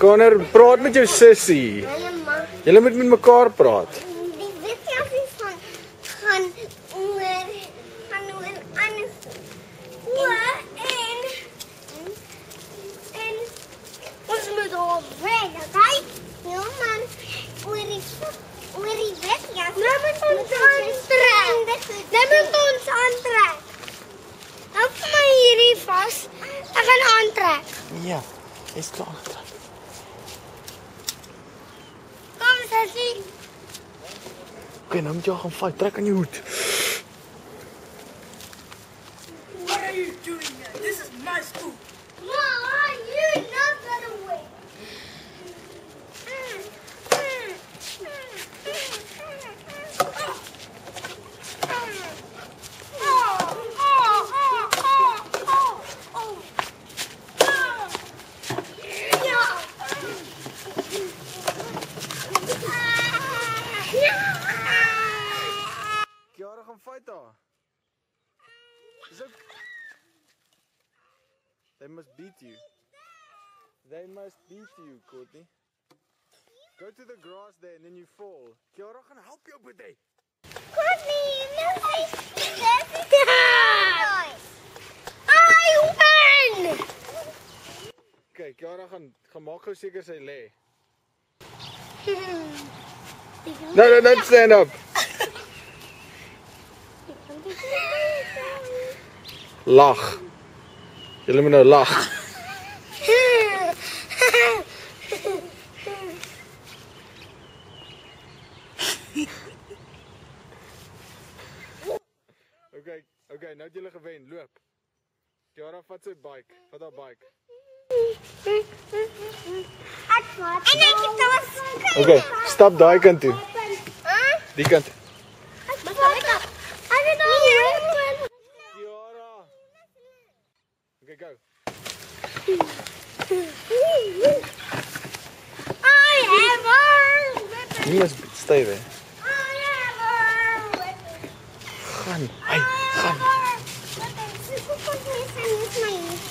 Connor, praat met jou sussie. Julle moet met mekaar praat. Die wetenskap gaan oor anders. En ons moet al wen, okay? Ja man, oor die wetenskap. Nou moet ons aantrek. Hou vir my hierdie vas. Ek gaan aantrek. Ja, is klaar aantrek. Oké, nou moet jy al gaan fight. Trek aan jou hoed. What are you doing here? This is my school. Mom, you're not gonna win. Kiara gaan fight daar. Dis ook. They must beat you. They must beat you, Courtney. Go to the grass there and then you fall. Kiara gaan help jou, Boetie. Courtney, I win! Okay, Kiara gaan maak gou seker sy lê. No, don't stand up. Lag. Julle moet nou lag. Okay, nou het julle gewen. Loop. Kiara vat sy bike. Vat haar bike. Okay, stap daai kant toe. Die kant. Kiara. Okay, go. You must stay there. Gaan, gaan.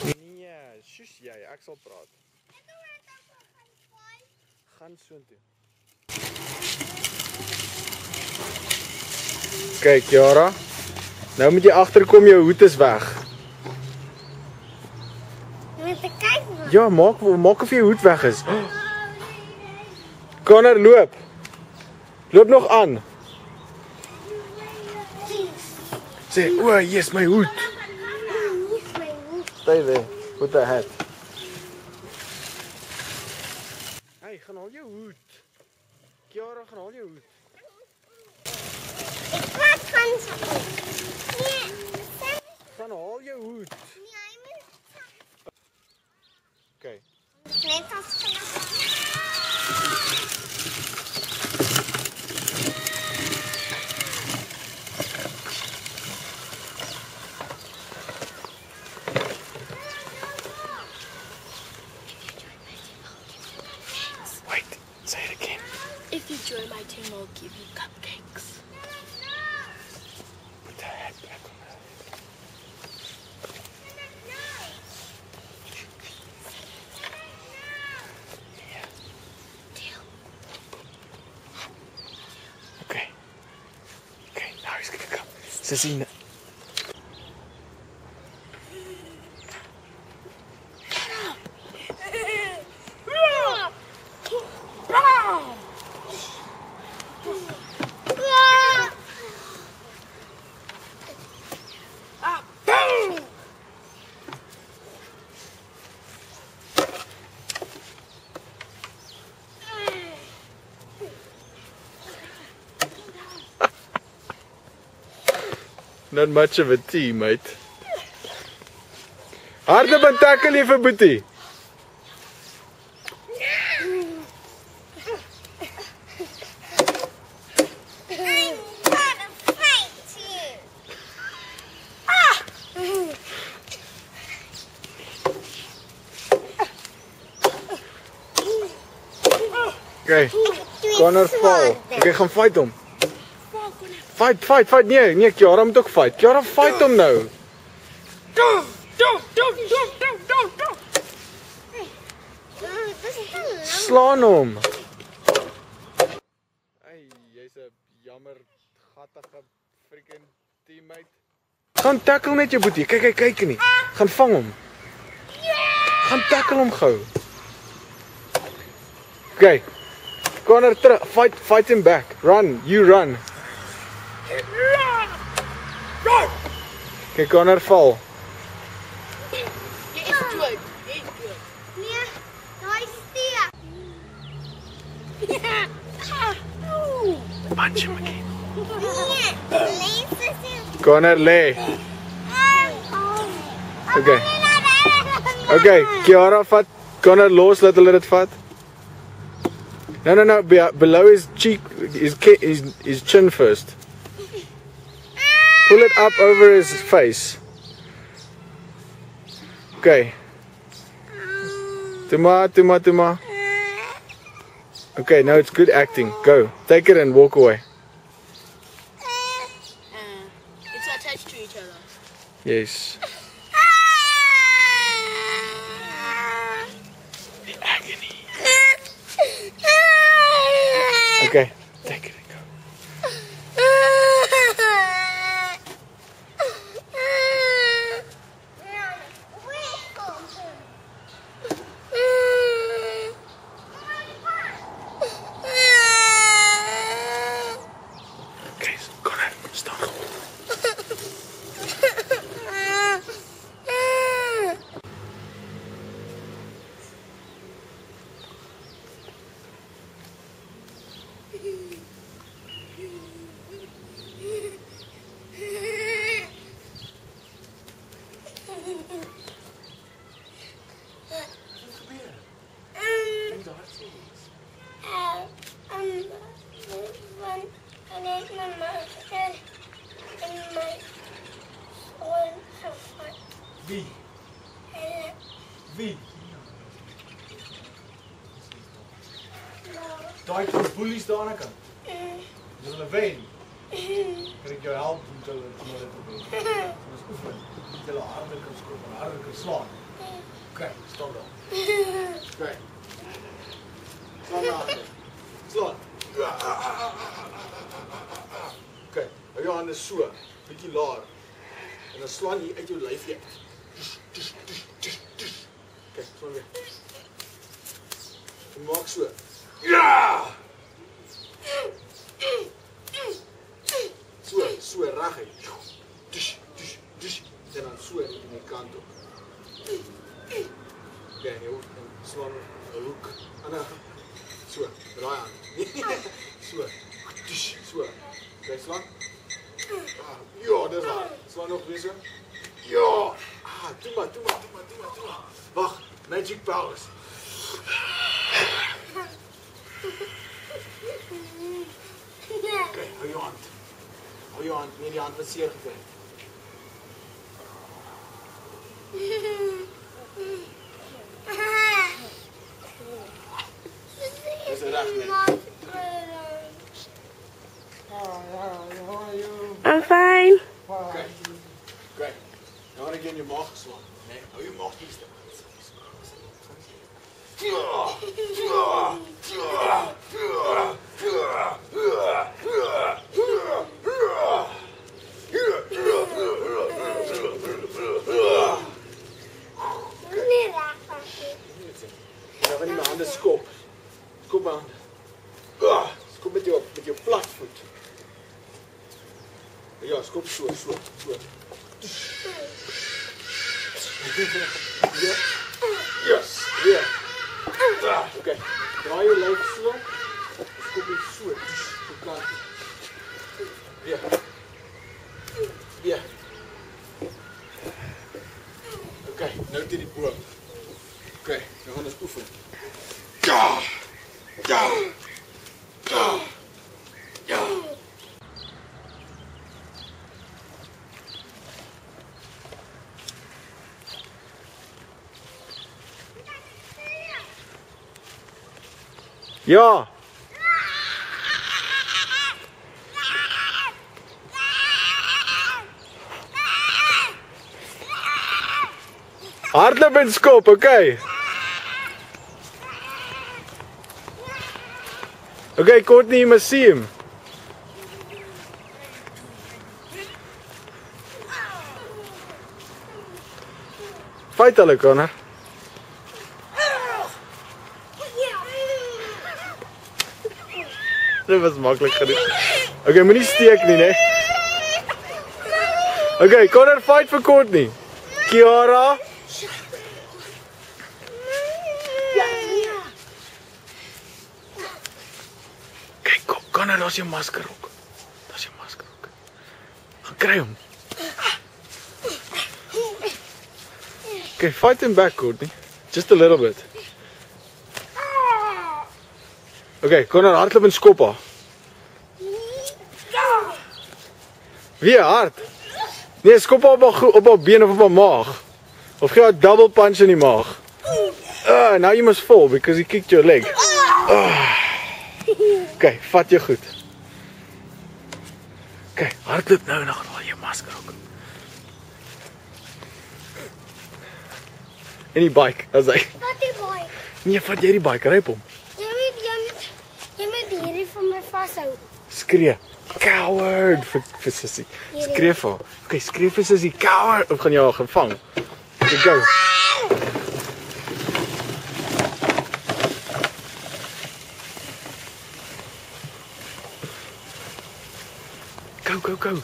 Nee, shush jy, ek sal praat. Gaan soontoe. Kyk, Kiara. Nou moet jy agterkom, jou hoed is weg. Ja, maak of jou hoed weg is. Connor, loop. Loop nog aan. Sê, o, yes, my hoed. Stay there, with the hat. Hey, gaan haal jou hoed. Kiara, gaan haal jou hoed. Gaan haal jou hoed. Okay. Wait, say it again. If you join my team, I'll give you cupcakes. Put the hat back on her head. Yeah. Deal. Okay. Okay, now he's gonna come. Sissy. Not much of a team, mate. Harde van tackle jy vir Boetie. Okay. Connor val. Okay, gaan fight hom. Fight. Nee, Kiara moet ook fight. Kiara, fight hom nou. Don't. Slaan hom. Hey, jy's 'n jammer gattige freaking teammate. Gaan tackle net jou boetie. Kyk nie. Gaan vang hom. Gaan tackle hom gou. Okay. Connor terug. Fight him back. Run. You run. Run. Okay, Connor val. Jy is dood. Nee, daai steek. Punch him again. Nee, lees dit. Connor lê. Okay, Kiara vat Connor los, laat hulle dit vat. No, below his cheek, his chin first. Pull it up over his face. Okay. Tuma. Okay, now it's good acting. Go. Take it and walk away. It's attached to each other. Yes. The agony. Okay, take it and go. Okay, Connor, staan gewoon. Wie? Daai twee boelies daar aan die kant. Dis hulle wen. Kan ek jou help om te dit te wen? Ons oefen. Jy hulle harder kan skop en harder kan slaan. Okay, staan daar. Okay. Slaan daar. Slaan. Okay, hou jou hande so, bietjie laer. En dan slaan jy uit jou lyf uit. Okay, slaan weer. En maak so. Ja! So reguit. En dan so in die kant op. Ja, en jy slaan 'n hoek. So, draai aan. So. So. Kijk, slaan. Ja, dis waar. Slaan nog weer so. Ja! Doe maar. Wacht, magic powers. Okay, hou jou hand. Nee, die hand wat seer gekry. Dis reg net. I'm fine. Okay. Nou gaan ek in jou maag geslaan. Nee, hou jou maag nie stil. Dan gaan jy my hande skop. Skop my hande. Skop met jou platvoet. Ja, skop so. Ja. Yes, weer. Okay. Draai jou lyf so. Skop jy so. Op kant. Weer. Okay, nou dit die boom. Okay, nou gaan ons oefen. Ja. Ja, Hardloop en skop, okay. Okay, Courtney, jy must see him. Fight hulle, Connor. Dit was maklik genoeg. Okay, moenie steek nie, né? Okay, Connor, fight vir Courtney. Kiara. Kyk, Connor, daar's jou masker ook. Daar's jou masker ook. Gaan kry hom. Okay, fight him back, Courtney. Just a little bit. Okay, Connor, hardloop en skop haar. Wie hard? Nee, skop haar op haar been of op haar maag. Of gee haar 'n double punch in die maag. Now you must fall because he kicked your leg. Okay, vat jou goed. Okay, hardloop nou en dan haal jy masker ook. En die bike, as hy. Wat die boy? Nee, vat jy die bike, ryp hom. Jy moet hierdie vir my vashou. Skree. Coward vir sissie. Skree vir haar. Okay, skree vir sissie. Coward. Of gaan jy haar gevang? Okay, go. Go, go, go.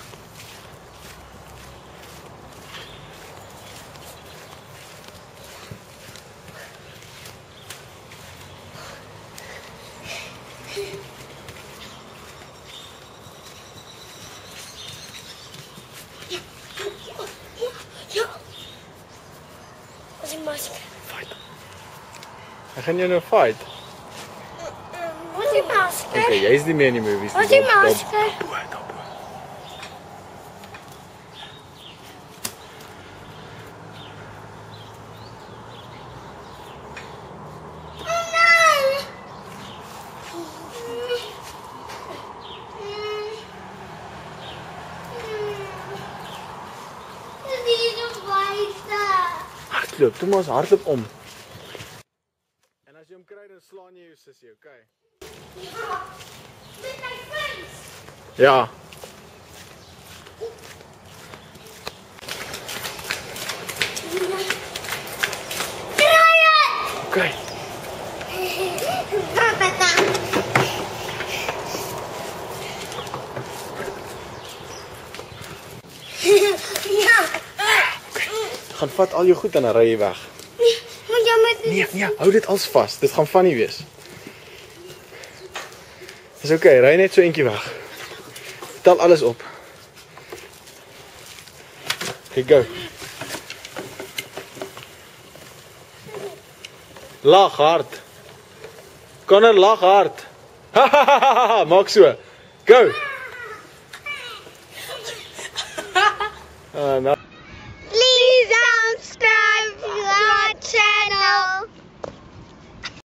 Wat is die masker? Fight. Ek gaan jou nou fight. Wat is die masker? Okay, jy's nie meer in die movies nie. Wat is die masker? Daarbo. Hardloop, toe maar hardloop om. En as jy hom kry, dan slaan jy jou sussie, okay? Met my friends. Ja. Draai het! Okay. Papa. Ja. Gaan vat al jou goed en dan ry jy weg. Maar jy moet Nee, hou dit als vas. Dit gaan funny wees. Dis okay, ry net so eentjie weg. Tel alles op. Okay, go. Lag hard. Connor, lag hard. Maak so. Go. Nou. Please subscribe to our channel.